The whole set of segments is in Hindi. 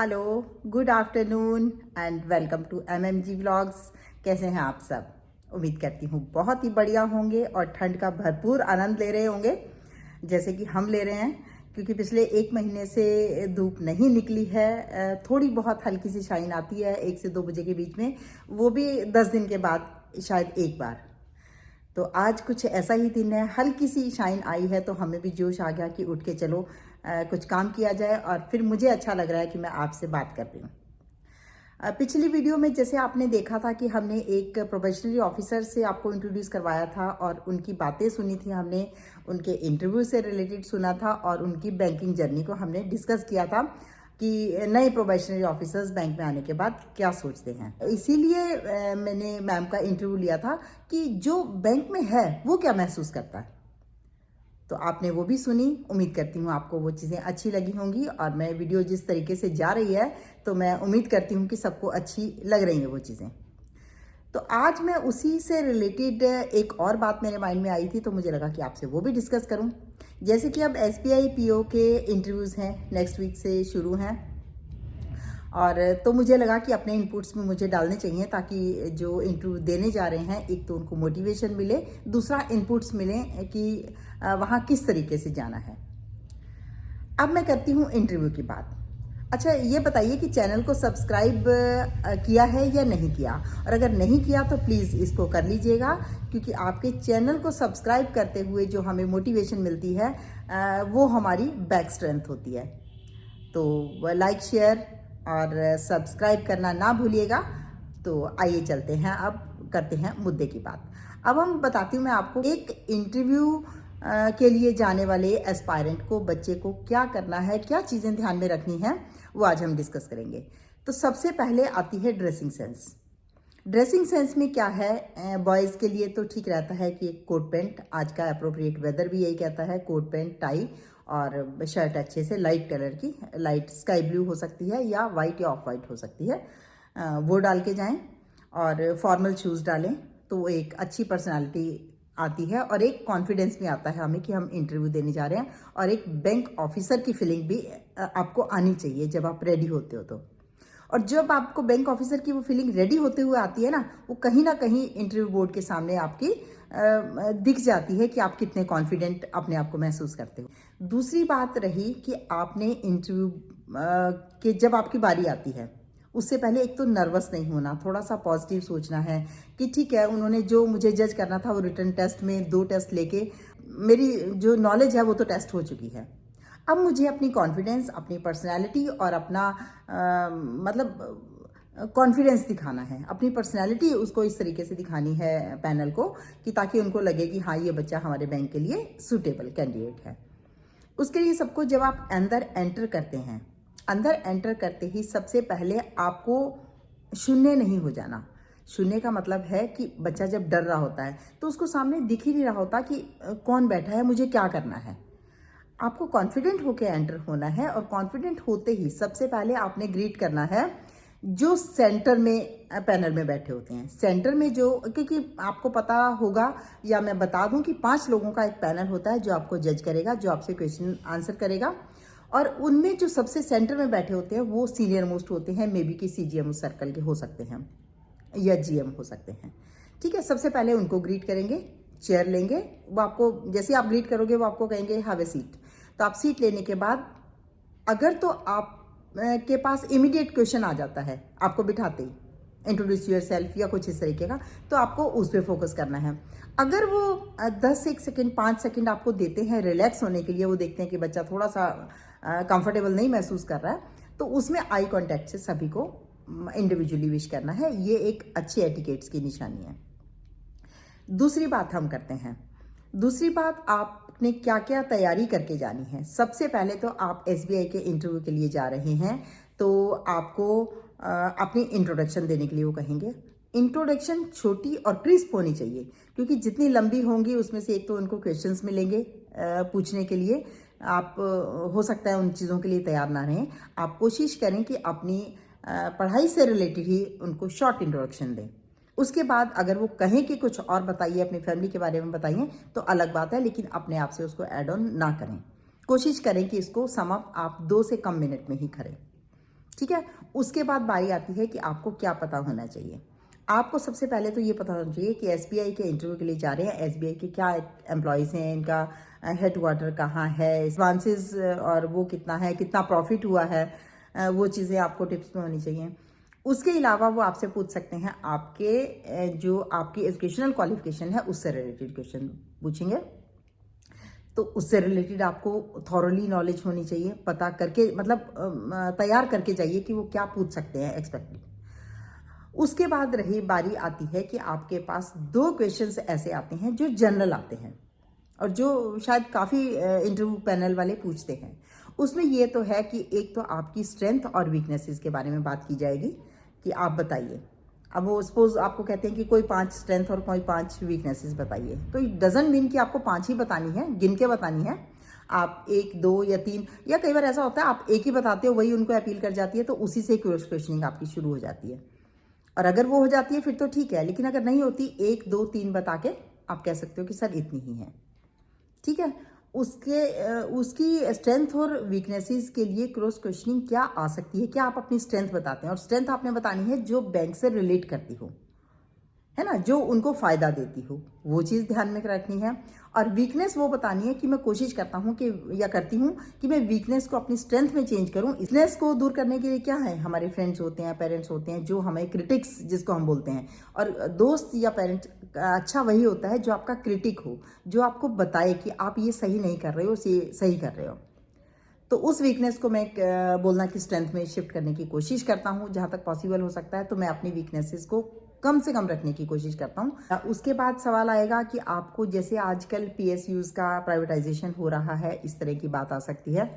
Hello, good afternoon and welcome to MMG vlogs. कैसे हैं आप सब? उम्मीद करती हूँ बहुत ही बढ़िया होंगे और ठंड का भरपूर आनंद ले रहे होंगे जैसे कि हम ले रहे हैं, क्योंकि पिछले 1 महीने से धूप नहीं निकली है। थोड़ी बहुत हल्की सी शाइन आती है 1 से 2 बजे के बीच में, वो भी 10 दिन के बाद शायद एक बार। तो आज कुछ ऐसा ही दिन है, हल्की सी शाइन आई है तो हमें भी जोश आ गया कि उठ के चलो कुछ काम किया जाए। और फिर मुझे अच्छा लग रहा है कि मैं आपसे बात कर रही हूँ। पिछली वीडियो में जैसे आपने देखा था कि हमने एक प्रोबेशनरी ऑफिसर से आपको इंट्रोड्यूस करवाया था और उनकी बातें सुनी थी, हमने उनके इंटरव्यू से रिलेटेड सुना था और उनकी बैंकिंग जर्नी को हमने डिस्कस किया था कि नए प्रोबेशनरी ऑफिसर्स बैंक में आने के बाद क्या सोचते हैं। इसीलिए मैंने मैम का इंटरव्यू लिया था कि जो बैंक में है वो क्या महसूस करता है। तो आपने वो भी सुनी। उम्मीद करती हूँ आपको वो चीज़ें अच्छी लगी होंगी और मैं वीडियो जिस तरीके से जा रही है तो मैं उम्मीद करती हूँ कि सबको अच्छी लग रही है वो चीज़ें। तो आज मैं उसी से रिलेटेड एक और बात मेरे माइंड में आई थी तो मुझे लगा कि आपसे वो भी डिस्कस करूँ। जैसे कि अब SBI PO के इंटरव्यूज़ हैं, नेक्स्ट वीक से शुरू हैं और तो मुझे लगा कि अपने इनपुट्स में मुझे डालने चाहिए ताकि जो इंटरव्यू देने जा रहे हैं एक तो उनको मोटिवेशन मिले, दूसरा इनपुट्स मिले कि वहाँ किस तरीके से जाना है। अब मैं करती हूँ इंटरव्यू की बात। अच्छा, ये बताइए कि चैनल को सब्सक्राइब किया है या नहीं किया, और अगर नहीं किया तो प्लीज़ इसको कर लीजिएगा, क्योंकि आपके चैनल को सब्सक्राइब करते हुए जो हमें मोटिवेशन मिलती है वो हमारी बैक स्ट्रेंथ होती है। तो लाइक, शेयर और सब्सक्राइब करना ना भूलिएगा। तो आइए चलते हैं, अब करते हैं मुद्दे की बात। अब हम बताती हूँ मैं आपको एक इंटरव्यू के लिए जाने वाले एस्पायरेंट को, बच्चे को क्या करना है, क्या चीज़ें ध्यान में रखनी है, वो आज हम डिस्कस करेंगे। तो सबसे पहले आती है ड्रेसिंग सेंस। ड्रेसिंग सेंस में क्या है, बॉयज़ के लिए तो ठीक रहता है कि एक कोट पैंट, आज का अप्रोप्रिएट वेदर भी यही कहता है, कोट पैंट टाई और शर्ट अच्छे से लाइट कलर की, लाइट स्काई ब्लू हो सकती है या वाइट या ऑफ वाइट हो सकती है, वो डाल के जाएं और फॉर्मल शूज़ डालें तो वो एक अच्छी पर्सनालिटी आती है और एक कॉन्फिडेंस भी आता है हमें कि हम इंटरव्यू देने जा रहे हैं, और एक बैंक ऑफिसर की फीलिंग भी आपको आनी चाहिए जब आप रेडी होते हो तो। और जब आपको बैंक ऑफिसर की वो फीलिंग रेडी होते हुए आती है ना, वो कहीं ना कहीं इंटरव्यू बोर्ड के सामने आपकी दिख जाती है कि आप कितने कॉन्फिडेंट अपने आप को महसूस करते हो। दूसरी बात रही कि आपने इंटरव्यू के जब आपकी बारी आती है उससे पहले एक तो नर्वस नहीं होना, थोड़ा सा पॉजिटिव सोचना है कि ठीक है, उन्होंने जो मुझे जज करना था वो रिटन टेस्ट में 2 टेस्ट लेके मेरी जो नॉलेज है वो तो टेस्ट हो चुकी है। अब मुझे अपनी कॉन्फिडेंस, अपनी पर्सनैलिटी और अपना कॉन्फिडेंस दिखाना है, अपनी पर्सनैलिटी उसको इस तरीके से दिखानी है पैनल को कि ताकि उनको लगे कि हाँ, ये बच्चा हमारे बैंक के लिए सूटेबल कैंडिडेट है। उसके लिए सबको जब आप अंदर एंटर करते हैं, अंदर एंटर करते ही सबसे पहले आपको शून्य नहीं हो जाना। शून्य का मतलब है कि बच्चा जब डर रहा होता है तो उसको सामने दिख ही नहीं रहा होता कि कौन बैठा है, मुझे क्या करना है। आपको कॉन्फिडेंट होकर एंटर होना है और कॉन्फिडेंट होते ही सबसे पहले आपने ग्रीट करना है जो सेंटर में पैनल में बैठे होते हैं। सेंटर में जो, क्योंकि आपको पता होगा या मैं बता दूं कि 5 लोगों का एक पैनल होता है जो आपको जज करेगा, जो आपसे क्वेश्चन आंसर करेगा, और उनमें जो सबसे सेंटर में बैठे होते हैं वो सीनियर मोस्ट होते हैं, मे बी कि CGM सर्कल के हो सकते हैं या GM हो सकते हैं। ठीक है, सबसे पहले उनको ग्रीट करेंगे, चेयर लेंगे, वो आपको जैसे आप ग्रीट करोगे वो आपको कहेंगे हैव ए सीट। तो आप सीट लेने के बाद अगर तो आप के पास इमीडिएट क्वेश्चन आ जाता है आपको बिठाते ही, इंट्रोड्यूस योर सेल्फ या कुछ इस तरीके का, तो आपको उस पर फोकस करना है। अगर वो 10 सेकंड 5 सेकंड आपको देते हैं रिलैक्स होने के लिए, वो देखते हैं कि बच्चा थोड़ा सा कंफर्टेबल नहीं महसूस कर रहा है, तो उसमें आई कांटेक्ट से सभी को इंडिविजुअली विश करना है। ये एक अच्छी एटिकेट्स की निशानी है। दूसरी बात हम करते हैं। दूसरी बात, आपने क्या क्या तैयारी करके जानी है। सबसे पहले तो आप SBI के इंटरव्यू के लिए जा रहे हैं तो आपको अपनी इंट्रोडक्शन देने के लिए वो कहेंगे। इंट्रोडक्शन छोटी और क्रिस्प होनी चाहिए, क्योंकि जितनी लंबी होंगी उसमें से एक तो उनको क्वेश्चंस मिलेंगे पूछने के लिए। आप हो सकता है उन चीज़ों के लिए तैयार ना रहें। आप कोशिश करें कि अपनी पढ़ाई से रिलेटेड ही उनको शॉर्ट इंट्रोडक्शन दें। उसके बाद अगर वो कहें कि कुछ और बताइए, अपनी फैमिली के बारे में बताइए, तो अलग बात है, लेकिन अपने आप से उसको ऐड ऑन ना करें। कोशिश करें कि इसको सम अप आप 2 से कम मिनट में ही करें। ठीक है। उसके बाद बारी आती है कि आपको क्या पता होना चाहिए। आपको सबसे पहले तो ये पता होना चाहिए कि एसबीआई के इंटरव्यू के लिए जा रहे हैं, एसबीआई के क्या एम्प्लॉयज़ हैं, इनका हेडक्वार्टर कहाँ है, एडवांसेस और वो कितना है, कितना प्रॉफिट हुआ है, वो चीज़ें आपको टिप्स में होनी चाहिए। उसके अलावा वो आपसे पूछ सकते हैं आपके जो आपकी एजुकेशनल क्वालिफिकेशन है उससे रिलेटेड क्वेश्चन पूछेंगे। तो उससे रिलेटेड आपको थॉरली नॉलेज होनी चाहिए, पता करके मतलब तैयार करके जाइए कि वो क्या पूछ सकते हैं एक्सपेक्टेड। उसके बाद रही बारी आती है कि आपके पास 2 क्वेश्चंस ऐसे आते हैं जो जनरल आते हैं और जो शायद काफ़ी इंटरव्यू पैनल वाले पूछते हैं। उसमें ये तो है कि एक तो आपकी स्ट्रेंथ और वीकनेसेस के बारे में बात की जाएगी कि आप बताइए। अब वो सपोज आपको कहते हैं कि कोई 5 स्ट्रेंथ और कोई 5 वीकनेसेस बताइए, तो इट डजंट मीन कि आपको 5 ही बतानी है, गिन के बतानी है। आप 1, 2 या 3, या कई बार ऐसा होता है आप एक ही बताते हो, वही उनको अपील कर जाती है, तो उसी से क्वेश्चनिंग आपकी शुरू हो जाती है। और अगर वो हो जाती है फिर तो ठीक है, लेकिन अगर नहीं होती 1, 2, 3 बता के आप कह सकते हो कि सर इतनी ही है, ठीक है। उसकी स्ट्रेंथ और वीकनेसेस के लिए क्रॉस क्वेश्चनिंग क्या आ सकती है, क्या आप अपनी स्ट्रेंथ बताते हैं, और स्ट्रेंथ आपने बतानी है जो बैंक से रिलेट करती हो, है ना, जो उनको फ़ायदा देती हो, वो चीज़ ध्यान में रखनी है। और वीकनेस वो बतानी है कि मैं कोशिश करता हूँ कि या करती हूँ कि मैं वीकनेस को अपनी स्ट्रेंथ में चेंज करूँ। वीकनेस को दूर करने के लिए क्या है, हमारे फ्रेंड्स होते हैं, पेरेंट्स होते हैं, जो हमें क्रिटिक्स जिसको हम बोलते हैं, और दोस्त या पेरेंट अच्छा वही होता है जो आपका क्रिटिक हो, जो आपको बताए कि आप ये सही नहीं कर रहे हो, सही कर रहे हो। तो उस वीकनेस को मैं बोलना कि स्ट्रेंथ में शिफ्ट करने की कोशिश करता हूँ, जहाँ तक पॉसिबल हो सकता है। तो मैं अपनी वीकनेसेस को कम से कम रखने की कोशिश करता हूँ। उसके बाद सवाल आएगा कि आपको, जैसे आजकल पीएसयूज का प्राइवेटाइजेशन हो रहा है, इस तरह की बात आ सकती है,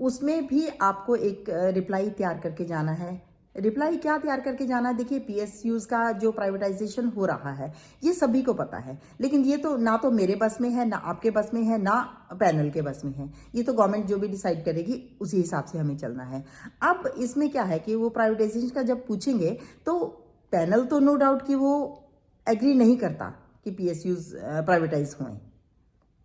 उसमें भी आपको एक रिप्लाई तैयार करके जाना है। रिप्लाई क्या तैयार करके जाना है, देखिए पीएसयूज का जो प्राइवेटाइजेशन हो रहा है ये सभी को पता है, लेकिन ये तो ना तो मेरे बस में है, ना आपके बस में है, ना पैनल के बस में है। ये तो गवर्नमेंट जो भी डिसाइड करेगी उसी हिसाब से हमें चलना है। अब इसमें क्या है कि वो प्राइवेटाइजेशन का जब पूछेंगे तो पैनल तो नो डाउट कि वो एग्री नहीं करता कि पीएसयूज प्राइवेटाइज हुए,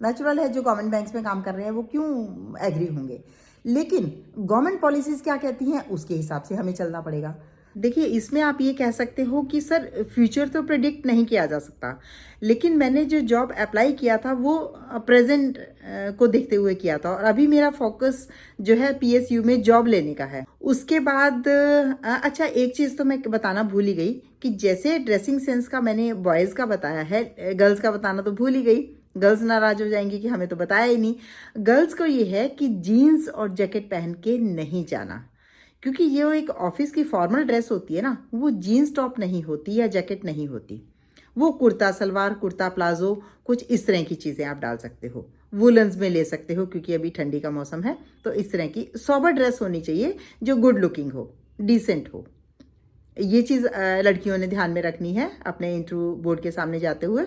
नेचुरल है, जो गवर्नमेंट बैंक्स में काम कर रहे हैं वो क्यों एग्री होंगे, लेकिन गवर्नमेंट पॉलिसीज क्या कहती हैं उसके हिसाब से हमें चलना पड़ेगा। देखिए इसमें आप ये कह सकते हो कि सर फ्यूचर तो प्रेडिक्ट नहीं किया जा सकता, लेकिन मैंने जो जॉब अप्लाई किया था वो प्रेजेंट को देखते हुए किया था, और अभी मेरा फोकस जो है पीएसयू में जॉब लेने का है। उसके बाद अच्छा एक चीज़ तो मैं बताना भूल ही गई कि जैसे ड्रेसिंग सेंस का मैंने बॉयज़ का बताया है, गर्ल्स का बताना तो भूल ही गई, गर्ल्स नाराज हो जाएंगी कि हमें तो बताया ही नहीं। गर्ल्स को ये है कि जीन्स और जैकेट पहन के नहीं जाना, क्योंकि ये एक ऑफिस की फॉर्मल ड्रेस होती है ना, वो जीन्स टॉप नहीं होती या जैकेट नहीं होती, वो कुर्ता सलवार, कुर्ता प्लाजो, कुछ इस तरह की चीज़ें आप डाल सकते हो, वुलन्स में ले सकते हो क्योंकि अभी ठंडी का मौसम है। तो इस तरह की सोबर ड्रेस होनी चाहिए जो गुड लुकिंग हो, डिसेंट हो। ये चीज़ लड़कियों ने ध्यान में रखनी है अपने इंटरव्यू बोर्ड के सामने जाते हुए।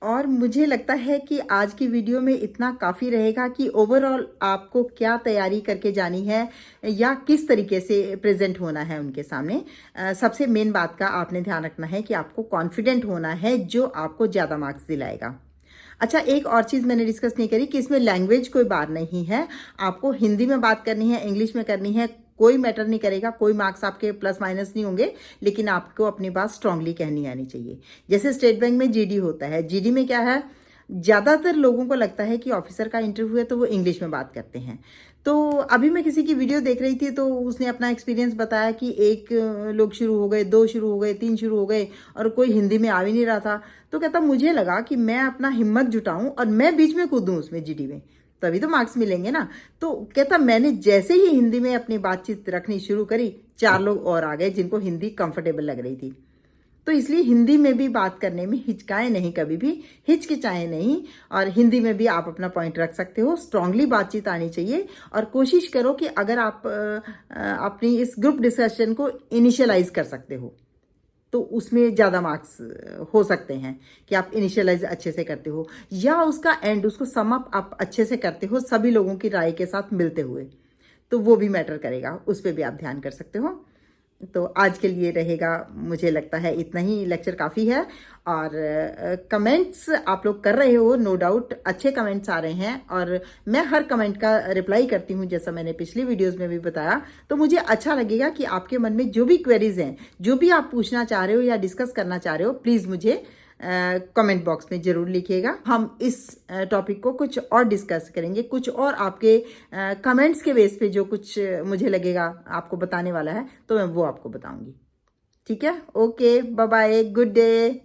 और मुझे लगता है कि आज की वीडियो में इतना काफ़ी रहेगा कि ओवरऑल आपको क्या तैयारी करके जानी है या किस तरीके से प्रेजेंट होना है उनके सामने। सबसे मेन बात का आपने ध्यान रखना है कि आपको कॉन्फिडेंट होना है, जो आपको ज़्यादा मार्क्स दिलाएगा। अच्छा एक और चीज़ मैंने डिस्कस नहीं करी कि इसमें लैंग्वेज कोई बात नहीं है, आपको हिंदी में बात करनी है, इंग्लिश में करनी है, कोई मैटर नहीं करेगा, कोई मार्क्स आपके प्लस माइनस नहीं होंगे, लेकिन आपको अपनी बात स्ट्रांगली कहनी आनी चाहिए। जैसे स्टेट बैंक में जीडी होता है, जीडी में क्या है, ज़्यादातर लोगों को लगता है कि ऑफिसर का इंटरव्यू है तो वो इंग्लिश में बात करते हैं। तो अभी मैं किसी की वीडियो देख रही थी तो उसने अपना एक्सपीरियंस बताया कि 1 लोग शुरू हो गए, 2 शुरू हो गए, 3 शुरू हो गए और कोई हिंदी में आ भी नहीं रहा था। तो कहता मुझे लगा कि मैं अपना हिम्मत जुटाऊं और मैं बीच में कूदूं उसमें जीडी में, तभी तो मार्क्स मिलेंगे ना। तो कहता मैंने जैसे ही हिंदी में अपनी बातचीत रखनी शुरू करी, 4 लोग और आ गए जिनको हिंदी कंफर्टेबल लग रही थी। तो इसलिए हिंदी में भी बात करने में हिचकाएं नहीं, कभी भी हिचकिचाएं नहीं, और हिंदी में भी आप अपना पॉइंट रख सकते हो। स्ट्रांगली बातचीत आनी चाहिए और कोशिश करो कि अगर आप अपनी इस ग्रुप डिस्कशन को इनिशियलाइज कर सकते हो तो उसमें ज़्यादा मार्क्स हो सकते हैं कि आप इनिशियलाइज अच्छे से करते हो, या उसका एंड, उसको सम अप आप अच्छे से करते हो सभी लोगों की राय के साथ मिलते हुए, तो वो भी मैटर करेगा, उस पर भी आप ध्यान कर सकते हो। तो आज के लिए रहेगा, मुझे लगता है इतना ही, लेक्चर काफ़ी है। और कमेंट्स आप लोग कर रहे हो, नो डाउट अच्छे कमेंट्स आ रहे हैं और मैं हर कमेंट का रिप्लाई करती हूँ, जैसा मैंने पिछली वीडियोस में भी बताया। तो मुझे अच्छा लगेगा कि आपके मन में जो भी क्वेरीज हैं, जो भी आप पूछना चाह रहे हो या डिस्कस करना चाह रहे हो, प्लीज़ मुझे कमेंट बॉक्स में ज़रूर लिखिएगा। हम इस टॉपिक को कुछ और डिस्कस करेंगे, कुछ और आपके कमेंट्स के बेस पे जो कुछ मुझे लगेगा आपको बताने वाला है, तो मैं वो आपको बताऊंगी। ठीक है, okay, bye bye, good day.